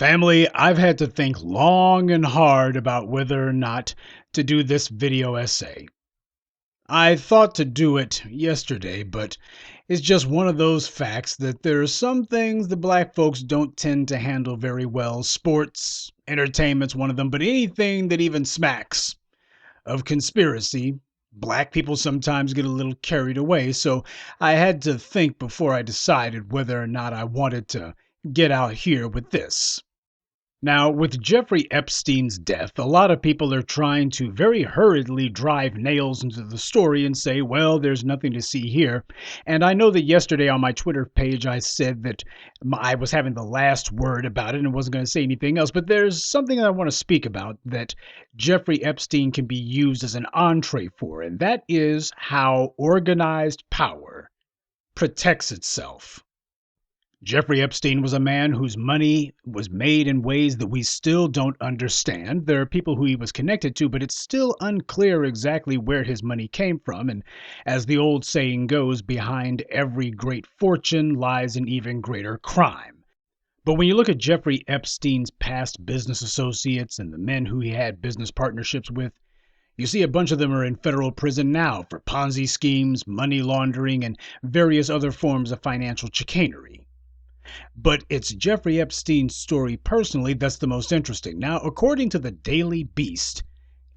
Family, I've had to think long and hard about whether or not to do this video essay. I thought to do it yesterday, but it's just one of those facts that there are some things the black folks don't tend to handle very well. Sports, entertainment's one of them, but anything that even smacks of conspiracy, black people sometimes get a little carried away. So I had to think before I decided whether or not I wanted to get out here with this. Now, with Jeffrey Epstein's death, a lot of people are trying to very hurriedly drive nails into the story and say, well, there's nothing to see here. And I know that yesterday on my Twitter page, I said that I was having the last word about it and wasn't going to say anything else. But there's something that I want to speak about that Jeffrey Epstein can be used as an entree for, and that is how organized power protects itself. Jeffrey Epstein was a man whose money was made in ways that we still don't understand. There are people who he was connected to, but it's still unclear exactly where his money came from. And as the old saying goes, behind every great fortune lies an even greater crime. But when you look at Jeffrey Epstein's past business associates and the men who he had business partnerships with, you see a bunch of them are in federal prison now for Ponzi schemes, money laundering, and various other forms of financial chicanery. But it's Jeffrey Epstein's story personally that's the most interesting. Now, according to the Daily Beast,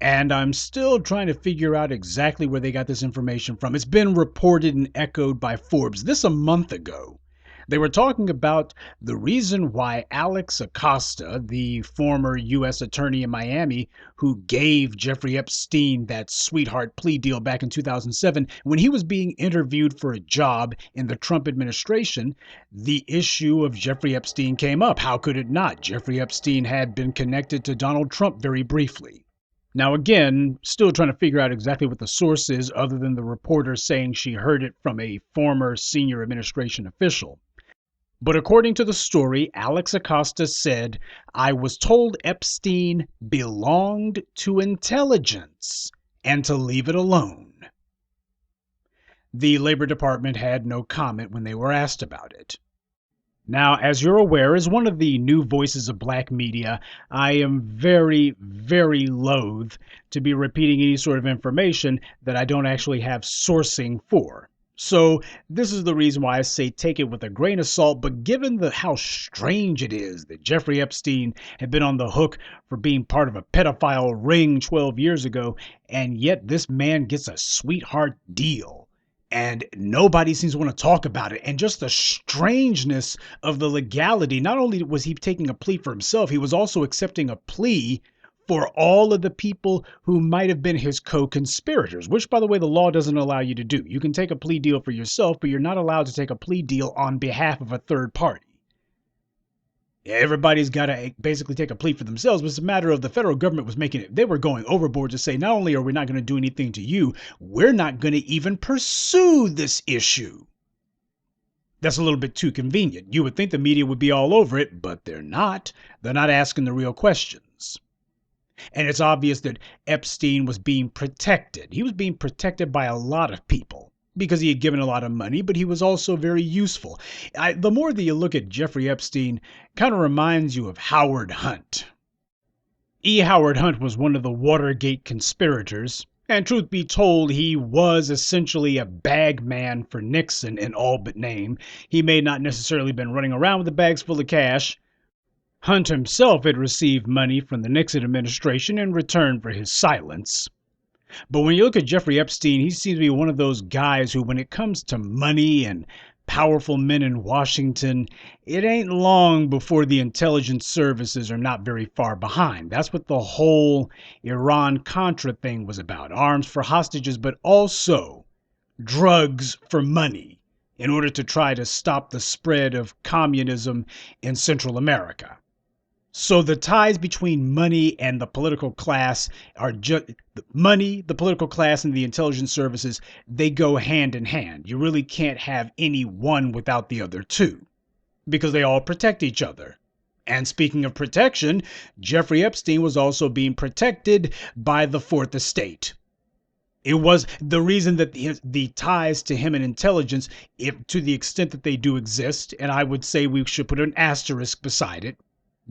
and I'm still trying to figure out exactly where they got this information from. It's been reported and echoed by Forbes this a month ago. They were talking about the reason why Alex Acosta, the former U.S. attorney in Miami, who gave Jeffrey Epstein that sweetheart plea deal back in 2007, when he was being interviewed for a job in the Trump administration, the issue of Jeffrey Epstein came up. How could it not? Jeffrey Epstein had been connected to Donald Trump very briefly. Now, again, still trying to figure out exactly what the source is other than the reporter saying she heard it from a former senior administration official. But according to the story, Alex Acosta said, I was told Epstein belonged to intelligence and to leave it alone. The Labor Department had no comment when they were asked about it. Now, as you're aware, as one of the new voices of black media, I am very, very loath to be repeating any sort of information that I don't actually have sourcing for. So this is the reason why I say take it with a grain of salt, but given how strange it is that Jeffrey Epstein had been on the hook for being part of a pedophile ring 12 years ago, and yet this man gets a sweetheart deal, and nobody seems to want to talk about it, and just the strangeness of the legality. Not only was he taking a plea for himself, he was also accepting a plea for all of the people who might have been his co-conspirators, which, by the way, the law doesn't allow you to do. You can take a plea deal for yourself, but you're not allowed to take a plea deal on behalf of a third party. Everybody's got to basically take a plea for themselves, but it's a matter of the federal government was making it. They were going overboard to say, not only are we not going to do anything to you, we're not going to even pursue this issue. That's a little bit too convenient. You would think the media would be all over it, but they're not. They're not asking the real questions. And it's obvious that Epstein was being protected. He was being protected by a lot of people because he had given a lot of money, but he was also very useful. The more that you look at Jeffrey Epstein, kind of reminds you of Howard Hunt. Howard Hunt was one of the Watergate conspirators, and truth be told, he was essentially a bag man for Nixon in all but name. He may not necessarily been running around with the bags full of cash. Hunt himself had received money from the Nixon administration in return for his silence. But when you look at Jeffrey Epstein, he seems to be one of those guys who, when it comes to money and powerful men in Washington, it ain't long before the intelligence services are not very far behind. That's what the whole Iran-Contra thing was about. Arms for hostages, but also drugs for money in order to try to stop the spread of communism in Central America. So the ties between money and the political class are just money, the political class, and the intelligence services. They go hand in hand. You really can't have any one without the other two because they all protect each other. And speaking of protection, Jeffrey Epstein was also being protected by the Fourth Estate. It was the reason that the ties to him and intelligence, if to the extent that they do exist, and I would say we should put an asterisk beside it,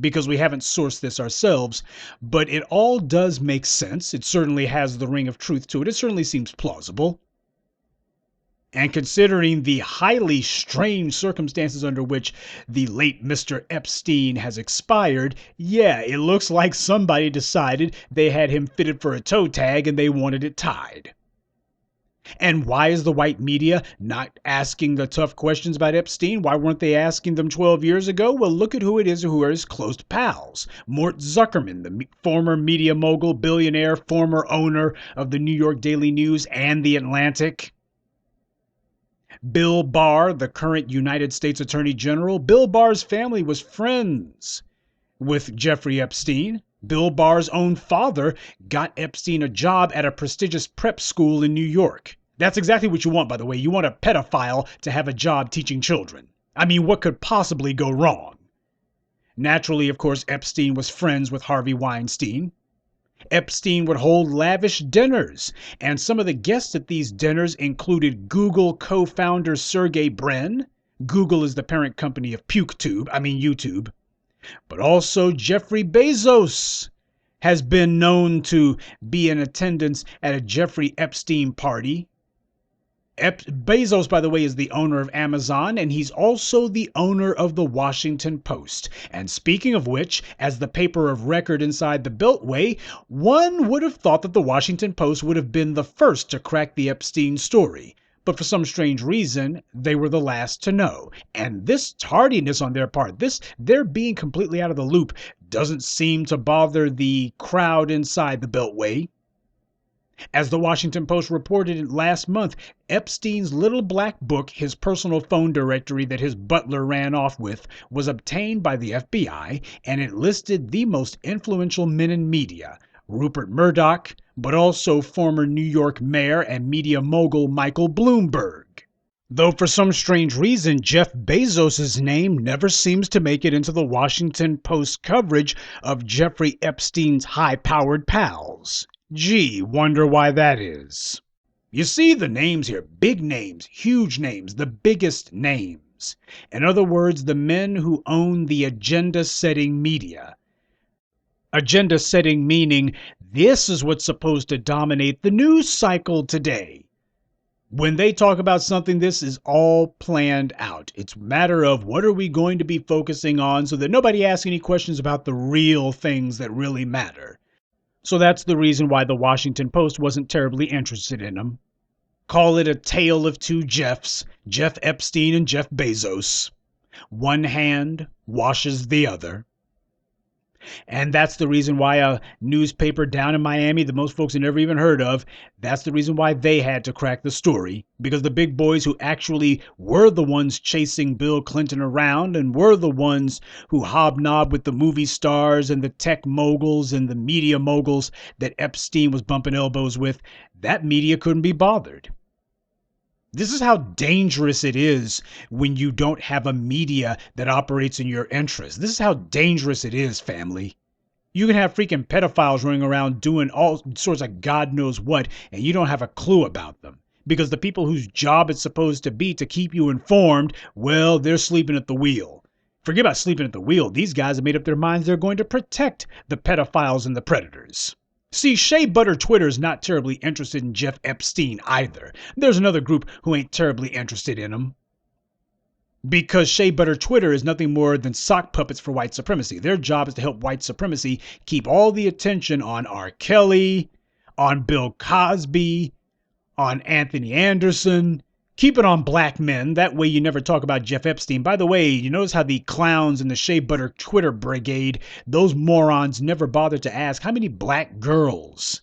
because we haven't sourced this ourselves, but it all does make sense. It certainly has the ring of truth to it. It certainly seems plausible. And considering the highly strange circumstances under which the late Mr. Epstein has expired, yeah, it looks like somebody decided they had him fitted for a toe tag and they wanted it tied. And why is the white media not asking the tough questions about Epstein? Why weren't they asking them 12 years ago? Well, look at who it is who are his close pals. Mort Zuckerman, the former media mogul, billionaire, former owner of the New York Daily News and the Atlantic. Bill Barr, the current United States Attorney General. Bill Barr's family was friends with Jeffrey Epstein. Bill Barr's own father got Epstein a job at a prestigious prep school in New York. That's exactly what you want, by the way. You want a pedophile to have a job teaching children. I mean, what could possibly go wrong? Naturally, of course, Epstein was friends with Harvey Weinstein. Epstein would hold lavish dinners, and some of the guests at these dinners included Google co-founder Sergey Brin. Google is the parent company of YouTube. But also Jeffrey Bezos has been known to be in attendance at a Jeffrey Epstein party. Bezos, by the way, is the owner of Amazon, and he's also the owner of the Washington Post. And speaking of which, as the paper of record inside the Beltway, one would have thought that the Washington Post would have been the first to crack the Epstein story. But for some strange reason, they were the last to know. And this tardiness on their part, their being completely out of the loop, doesn't seem to bother the crowd inside the Beltway. As the Washington Post reported last month, Epstein's little black book, his personal phone directory that his butler ran off with, was obtained by the FBI, and it listed the most influential men in media: Rupert Murdoch, but also former New York mayor and media mogul Michael Bloomberg. Though for some strange reason, Jeff Bezos' name never seems to make it into the Washington Post coverage of Jeffrey Epstein's high-powered pals. Gee, wonder why that is. You see the names here, big names, huge names, the biggest names. In other words, the men who own the agenda-setting media. Agenda setting meaning this is what's supposed to dominate the news cycle today. When they talk about something, this is all planned out. It's a matter of what are we going to be focusing on so that nobody asks any questions about the real things that really matter. So that's the reason why the Washington Post wasn't terribly interested in him. Call it a tale of two Jeffs, Jeff Epstein and Jeff Bezos. One hand washes the other. And that's the reason why a newspaper down in Miami that most folks have never even heard of, that's the reason why they had to crack the story. Because the big boys who actually were the ones chasing Bill Clinton around and were the ones who hobnobbed with the movie stars and the tech moguls and the media moguls that Epstein was bumping elbows with, that media couldn't be bothered. This is how dangerous it is when you don't have a media that operates in your interest. This is how dangerous it is, family. You can have freaking pedophiles running around doing all sorts of God knows what, and you don't have a clue about them. Because the people whose job it's supposed to be to keep you informed, well, they're sleeping at the wheel. Forget about sleeping at the wheel. These guys have made up their minds they're going to protect the pedophiles and the predators. See, Shea Butter Twitter's not terribly interested in Jeff Epstein either. There's another group who ain't terribly interested in him. Because Shea Butter Twitter is nothing more than sock puppets for white supremacy. Their job is to help white supremacy keep all the attention on R. Kelly, on Bill Cosby, on Anthony Anderson. Keep it on black men. That way you never talk about Jeff Epstein. By the way, you notice how the clowns in the Shea Butter Twitter brigade, those morons never bothered to ask how many black girls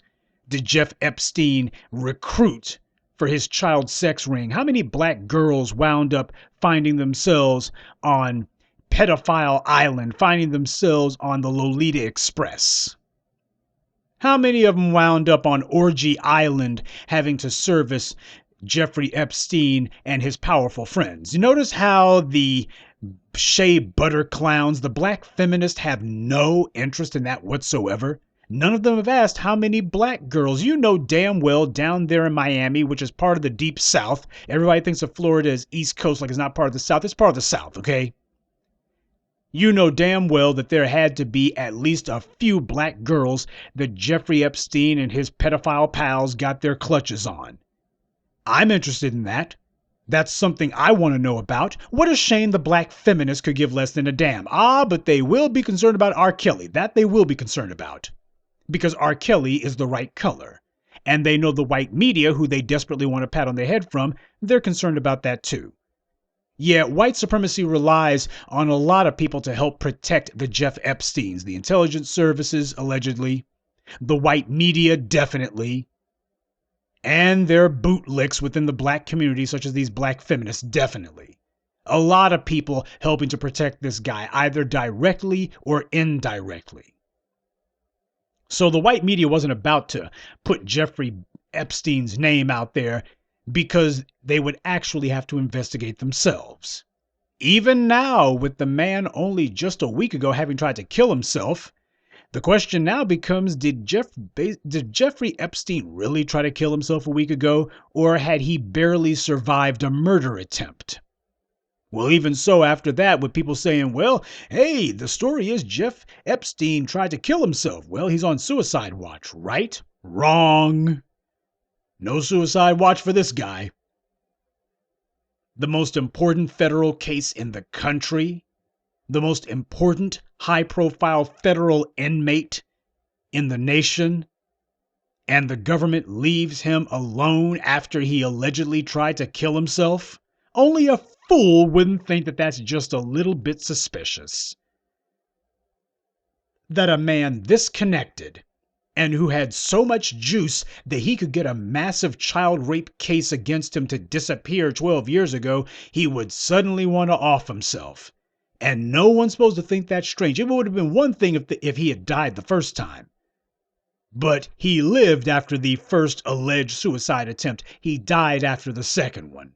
did Jeff Epstein recruit for his child sex ring? How many black girls wound up finding themselves on Pedophile Island, finding themselves on the Lolita Express? How many of them wound up on Orgy Island having to service Jeffrey Epstein and his powerful friends? You notice how the Shea Butter clowns, the black feminists, have no interest in that whatsoever? None of them have asked how many black girls. You know damn well down there in Miami, which is part of the Deep South. Everybody thinks of Florida as East Coast like it's not part of the South. It's part of the South, okay? You know damn well that there had to be at least a few black girls that Jeffrey Epstein and his pedophile pals got their clutches on. I'm interested in that. That's something I want to know about. What a shame the black feminists could give less than a damn. But they will be concerned about R. Kelly. That they will be concerned about. Because R. Kelly is the right color. And they know the white media, who they desperately want to pat on the head from, they're concerned about that too. Yeah, white supremacy relies on a lot of people to help protect the Jeff Epsteins. The intelligence services, allegedly. The white media, definitely. And their bootlicks within the black community, such as these black feminists, definitely. A lot of people helping to protect this guy, either directly or indirectly. So the white media wasn't about to put Jeffrey Epstein's name out there because they would actually have to investigate themselves. Even now, with the man only just a week ago having tried to kill himself, the question now becomes, did Jeffrey Epstein really try to kill himself a week ago, or had he barely survived a murder attempt? Well, even so, after that, with people saying, well, hey, the story is Jeff Epstein tried to kill himself. Well, he's on suicide watch, right? Wrong. No suicide watch for this guy. The most important federal case in the country, the most important high-profile federal inmate in the nation, and the government leaves him alone after he allegedly tried to kill himself? Only a fool wouldn't think that that's just a little bit suspicious. That a man this connected and who had so much juice that he could get a massive child rape case against him to disappear 12 years ago, he would suddenly want to off himself. And no one's supposed to think that's strange. It would have been one thing if he had died the first time. But he lived after the first alleged suicide attempt. He died after the second one.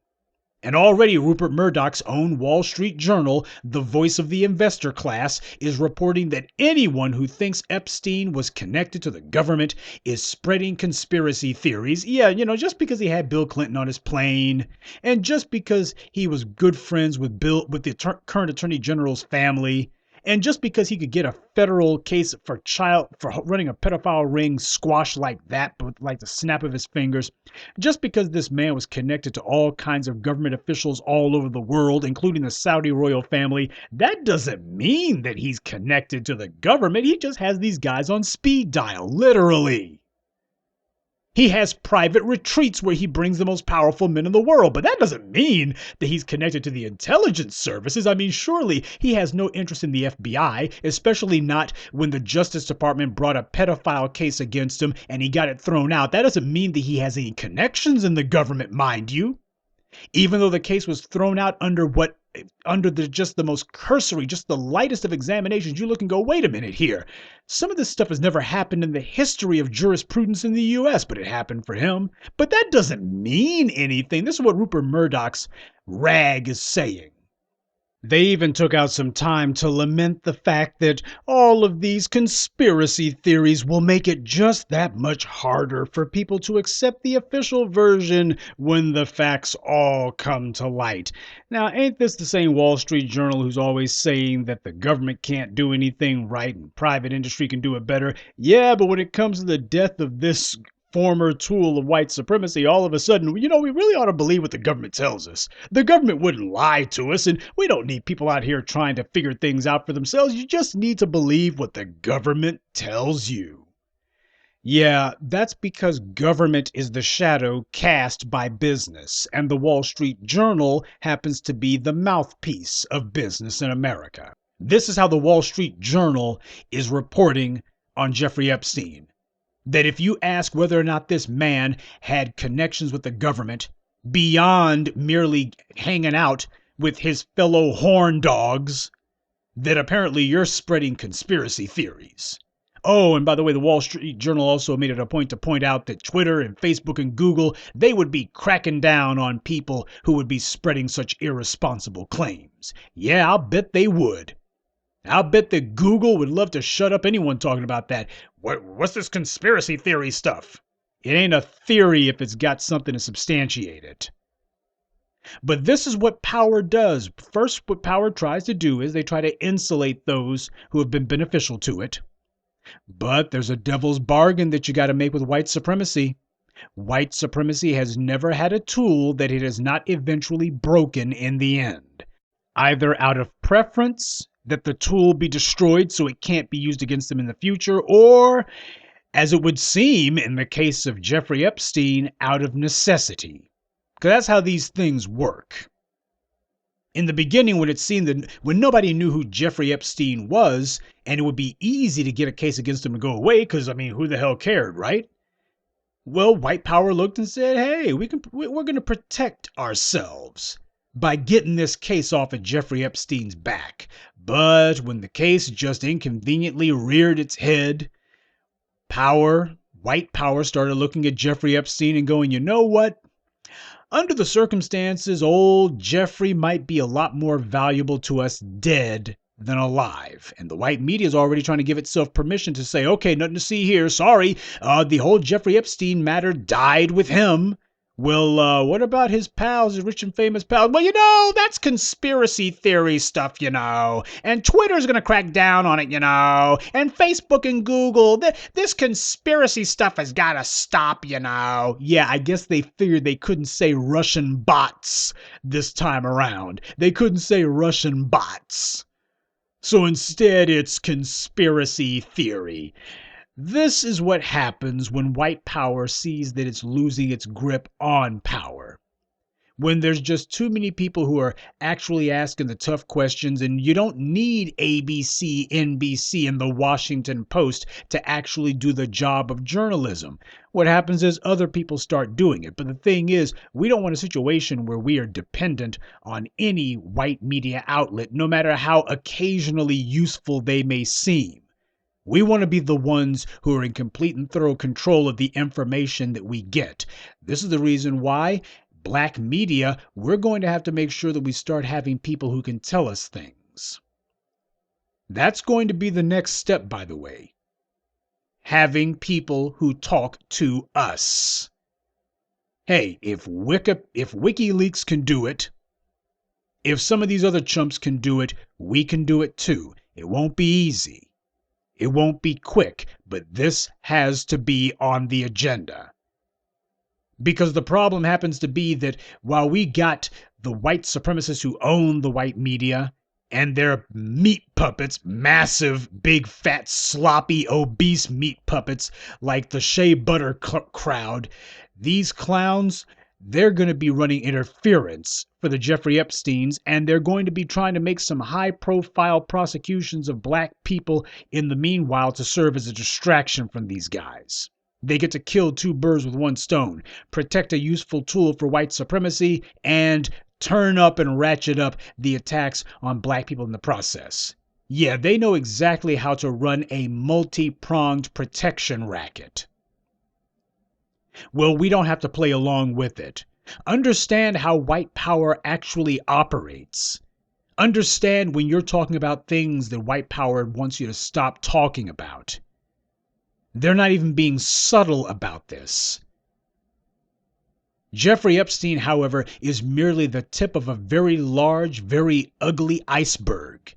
And already Rupert Murdoch's own Wall Street Journal, the voice of the investor class, is reporting that anyone who thinks Epstein was connected to the government is spreading conspiracy theories. Yeah, just because he had Bill Clinton on his plane, and just because he was good friends with the current Attorney General's family, and just because he could get a federal case for running a pedophile ring squashed like that, but like the snap of his fingers, just because this man was connected to all kinds of government officials all over the world, including the Saudi royal family, that doesn't mean that he's connected to the government. He just has these guys on speed dial, literally. He has private retreats where he brings the most powerful men in the world, but that doesn't mean that he's connected to the intelligence services. I mean, surely he has no interest in the FBI, especially not when the Justice Department brought a pedophile case against him and he got it thrown out. That doesn't mean that he has any connections in the government, mind you. Even though the case was thrown out under just the most cursory, just the lightest of examinations, you look and go, wait a minute here. Some of this stuff has never happened in the history of jurisprudence in the U.S., but it happened for him. But that doesn't mean anything. This is what Rupert Murdoch's rag is saying. They even took out some time to lament the fact that all of these conspiracy theories will make it just that much harder for people to accept the official version when the facts all come to light. Now, ain't this the same Wall Street Journal who's always saying that the government can't do anything right and private industry can do it better? Yeah, but when it comes to the death of this former tool of white supremacy, all of a sudden, we really ought to believe what the government tells us. The government wouldn't lie to us, and we don't need people out here trying to figure things out for themselves. You just need to believe what the government tells you. Yeah, that's because government is the shadow cast by business, and the Wall Street Journal happens to be the mouthpiece of business in America. This is how the Wall Street Journal is reporting on Jeffrey Epstein. That if you ask whether or not this man had connections with the government beyond merely hanging out with his fellow horn dogs, that apparently you're spreading conspiracy theories. Oh, and by the way, the Wall Street Journal also made it a point to point out that Twitter and Facebook and Google, they would be cracking down on people who would be spreading such irresponsible claims. Yeah, I'll bet they would. I'll bet that Google would love to shut up anyone talking about that. What's this conspiracy theory stuff? It ain't a theory if it's got something to substantiate it. But this is what power does. First, what power tries to do is they try to insulate those who have been beneficial to it. But there's a devil's bargain that you got to make with white supremacy. White supremacy has never had a tool that it has not eventually broken in the end. Either out of preference, that the tool be destroyed so it can't be used against them in the future, or, as it would seem in the case of Jeffrey Epstein, out of necessity. Because that's how these things work. In the beginning, when it seemed that when nobody knew who Jeffrey Epstein was, and it would be easy to get a case against him to go away, because, I mean, who the hell cared, right? Well, white power looked and said, hey, we're going to protect ourselves by getting this case off of Jeffrey Epstein's back. But when the case just inconveniently reared its head, white power started looking at Jeffrey Epstein and going, you know what? Under the circumstances, old Jeffrey might be a lot more valuable to us dead than alive. And the white media is already trying to give itself permission to say, okay, nothing to see here. Sorry, the whole Jeffrey Epstein matter died with him. Well, what about his pals, his rich and famous pals? Well, that's conspiracy theory stuff, And Twitter's going to crack down on it, And Facebook and Google. This conspiracy stuff has got to stop, Yeah, I guess they figured they couldn't say Russian bots this time around. They couldn't say Russian bots. So instead, it's conspiracy theory. This is what happens when white power sees that it's losing its grip on power. When there's just too many people who are actually asking the tough questions, and you don't need ABC, NBC, and the Washington Post to actually do the job of journalism. What happens is other people start doing it. But the thing is, we don't want a situation where we are dependent on any white media outlet, no matter how occasionally useful they may seem. We want to be the ones who are in complete and thorough control of the information that we get. This is the reason why black media, we're going to have to make sure that we start having people who can tell us things. That's going to be the next step, by the way. Having people who talk to us. Hey, if WikiLeaks can do it, if some of these other chumps can do it, we can do it too. It won't be easy. It won't be quick, but this has to be on the agenda. Because the problem happens to be that while we got the white supremacists who own the white media and their meat puppets, massive, big, fat, sloppy, obese meat puppets like the Shea Butter crowd, these clowns, they're going to be running interference for the Jeffrey Epsteins, and they're going to be trying to make some high-profile prosecutions of black people in the meanwhile to serve as a distraction from these guys. They get to kill two birds with one stone, protect a useful tool for white supremacy, and turn up and ratchet up the attacks on black people in the process. Yeah, they know exactly how to run a multi-pronged protection racket. Well, we don't have to play along with it. Understand how white power actually operates. Understand when you're talking about things that white power wants you to stop talking about. They're not even being subtle about this. Jeffrey Epstein, however, is merely the tip of a very large, very ugly iceberg.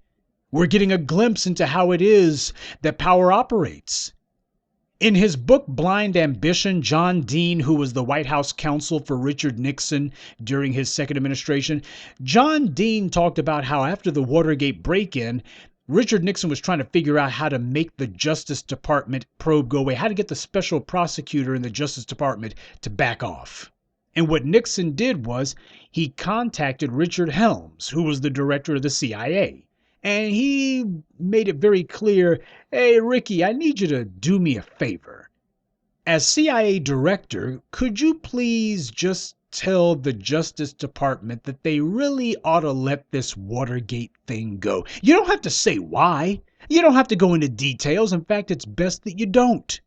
We're getting a glimpse into how it is that power operates. In his book Blind Ambition, John Dean, who was the White House counsel for Richard Nixon during his second administration, John Dean talked about how after the Watergate break-in, Richard Nixon was trying to figure out how to make the Justice Department probe go away, how to get the special prosecutor in the Justice Department to back off. And what Nixon did was he contacted Richard Helms, who was the director of the CIA. And he made it very clear, hey, Ricky, I need you to do me a favor. As CIA director, could you please just tell the Justice Department that they really ought to let this Watergate thing go? You don't have to say why. You don't have to go into details. In fact, it's best that you don't.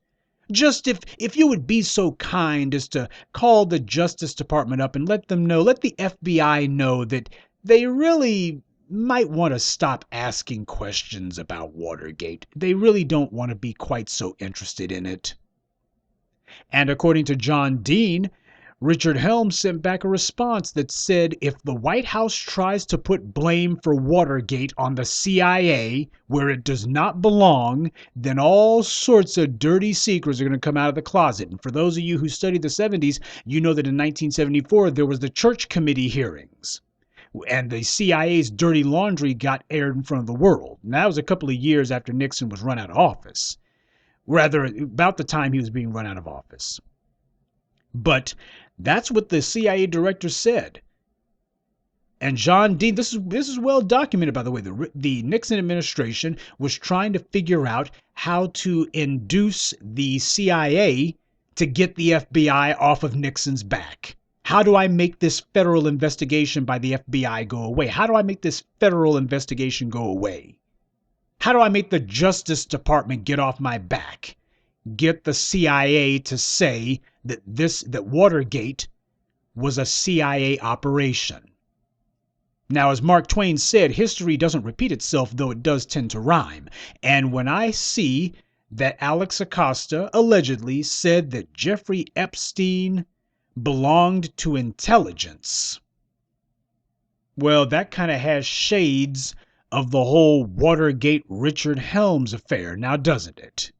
Just if you would be so kind as to call the Justice Department up and let them know, let the FBI know that they really might want to stop asking questions about Watergate. They really don't want to be quite so interested in it. And according to John Dean, Richard Helms sent back a response that said if the White House tries to put blame for Watergate on the CIA where it does not belong, then all sorts of dirty secrets are going to come out of the closet. And for those of you who studied the 70s, you know that in 1974 there was the Church Committee hearings. And the CIA's dirty laundry got aired in front of the world. And that was a couple of years after Nixon was run out of office. Rather, about the time he was being run out of office. But that's what the CIA director said. And John Dean, this is well documented, by the way. The Nixon administration was trying to figure out how to induce the CIA to get the FBI off of Nixon's back. How do I make this federal investigation by the FBI go away? How do I make this federal investigation go away? How do I make the Justice Department get off my back? Get the CIA to say that Watergate was a CIA operation. Now, as Mark Twain said, history doesn't repeat itself, though it does tend to rhyme. And when I see that Alex Acosta allegedly said that Jeffrey Epstein belonged to intelligence, well, that kind of has shades of the whole Watergate Richard Helms affair, now doesn't it?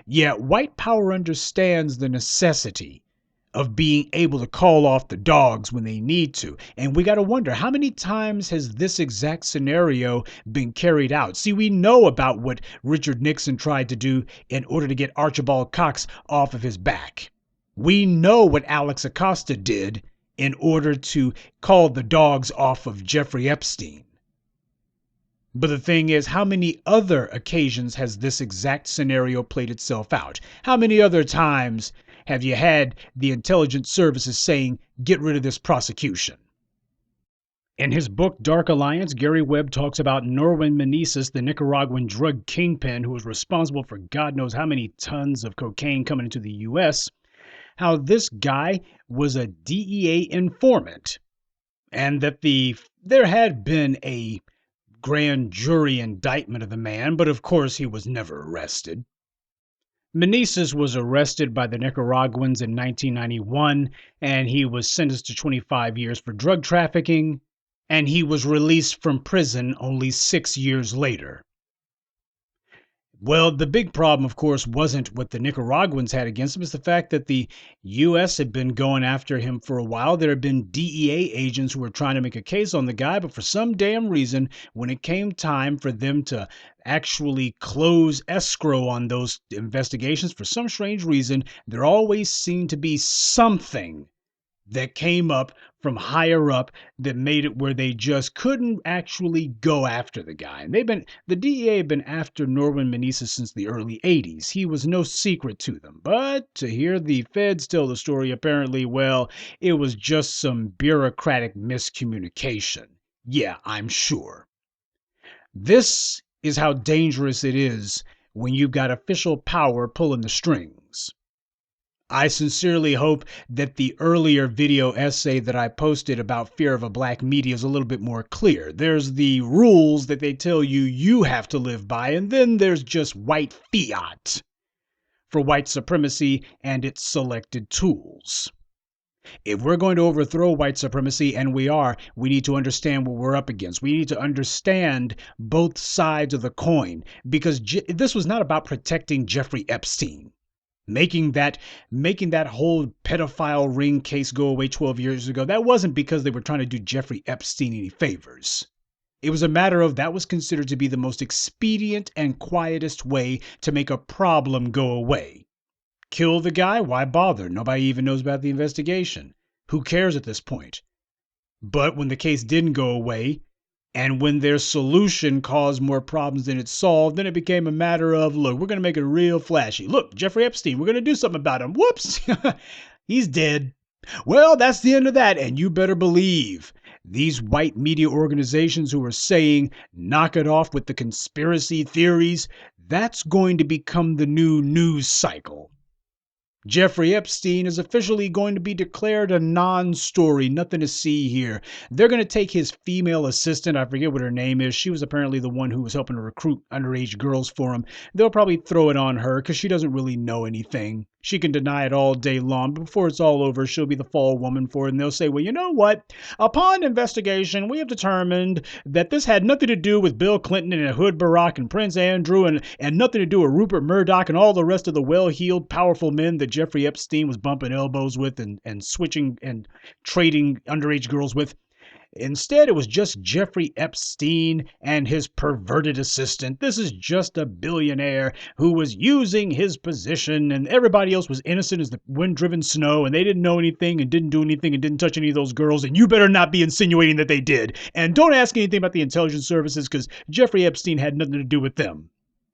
Yeah, white power understands the necessity of being able to call off the dogs when they need to. And we got to wonder, how many times has this exact scenario been carried out? See, we know about what Richard Nixon tried to do in order to get Archibald Cox off of his back. We know what Alex Acosta did in order to call the dogs off of Jeffrey Epstein. But the thing is, how many other occasions has this exact scenario played itself out? How many other times have you had the intelligence services saying, get rid of this prosecution? In his book, Dark Alliance, Gary Webb talks about Norman Meneses, the Nicaraguan drug kingpin who was responsible for God knows how many tons of cocaine coming into the U.S., how this guy was a DEA informant, and that there had been a grand jury indictment of the man, but of course he was never arrested. Meneses was arrested by the Nicaraguans in 1991, and he was sentenced to 25 years for drug trafficking, and he was released from prison only 6 years later. Well, the big problem, of course, wasn't what the Nicaraguans had against him. It's the fact that the U.S. had been going after him for a while. There had been DEA agents who were trying to make a case on the guy, but for some damn reason, when it came time for them to actually close escrow on those investigations, for some strange reason, there always seemed to be something that came up from higher up that made it where they just couldn't actually go after the guy. And the DEA had been after Norman Meneses since the early 80s. He was no secret to them. But to hear the feds tell the story, apparently, well, it was just some bureaucratic miscommunication. Yeah, I'm sure. This is how dangerous it is when you've got official power pulling the strings. I sincerely hope that the earlier video essay that I posted about fear of a black media is a little bit more clear. There's the rules that they tell you have to live by, and then there's just white fiat for white supremacy and its selected tools. If we're going to overthrow white supremacy, and we need to understand what we're up against. We need to understand both sides of the coin, because this was not about protecting Jeffrey Epstein. Making that whole pedophile ring case go away 12 years ago, that wasn't because they were trying to do Jeffrey Epstein any favors. It was a matter of that was considered to be the most expedient and quietest way to make a problem go away. Kill the guy? Why bother? Nobody even knows about the investigation. Who cares at this point? But when the case didn't go away, and when their solution caused more problems than it solved, then it became a matter of, look, we're going to make it real flashy. Look, Jeffrey Epstein, we're going to do something about him. Whoops, he's dead. Well, that's the end of that. And you better believe these white media organizations who are saying, knock it off with the conspiracy theories, that's going to become the new news cycle. Jeffrey Epstein is officially going to be declared a non-story, nothing to see here. They're going to take his female assistant, I forget what her name is. She was apparently the one who was helping to recruit underage girls for him. They'll probably throw it on her because she doesn't really know anything. She can deny it all day long. Before it's all over, she'll be the fall woman for it. And they'll say, well, you know what? Upon investigation, we have determined that this had nothing to do with Bill Clinton and Hood Barack and Prince Andrew and nothing to do with Rupert Murdoch and all the rest of the well-heeled, powerful men that Jeffrey Epstein was bumping elbows with and switching and trading underage girls with. Instead, it was just Jeffrey Epstein and his perverted assistant. This is just a billionaire who was using his position, and everybody else was innocent as the wind-driven snow, and they didn't know anything and didn't do anything and didn't touch any of those girls, and you better not be insinuating that they did. And don't ask anything about the intelligence services because Jeffrey Epstein had nothing to do with them.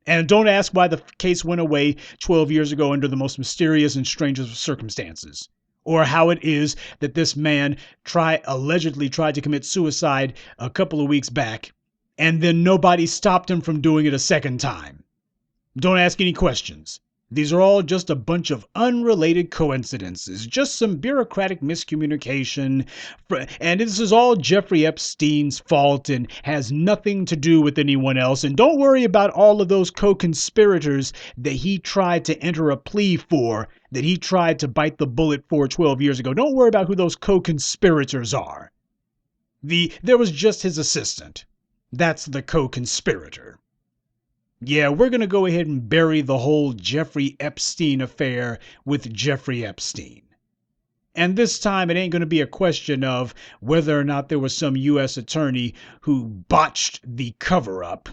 And don't ask why the case went away 12 years ago under the most mysterious and strangest of circumstances. Or how it is that this man allegedly tried to commit suicide a couple of weeks back, and then nobody stopped him from doing it a second time. Don't ask any questions. These are all just a bunch of unrelated coincidences, just some bureaucratic miscommunication, and this is all Jeffrey Epstein's fault and has nothing to do with anyone else. And don't worry about all of those co-conspirators that he tried to enter a plea for, that he tried to bite the bullet for 12 years ago. Don't worry about who those co-conspirators are. There was just his assistant. That's the co-conspirator. Yeah, we're going to go ahead and bury the whole Jeffrey Epstein affair with Jeffrey Epstein. And this time it ain't going to be a question of whether or not there was some U.S. attorney who botched the cover-up.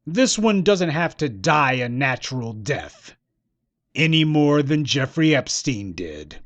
This one doesn't have to die a natural death any more than Jeffrey Epstein did.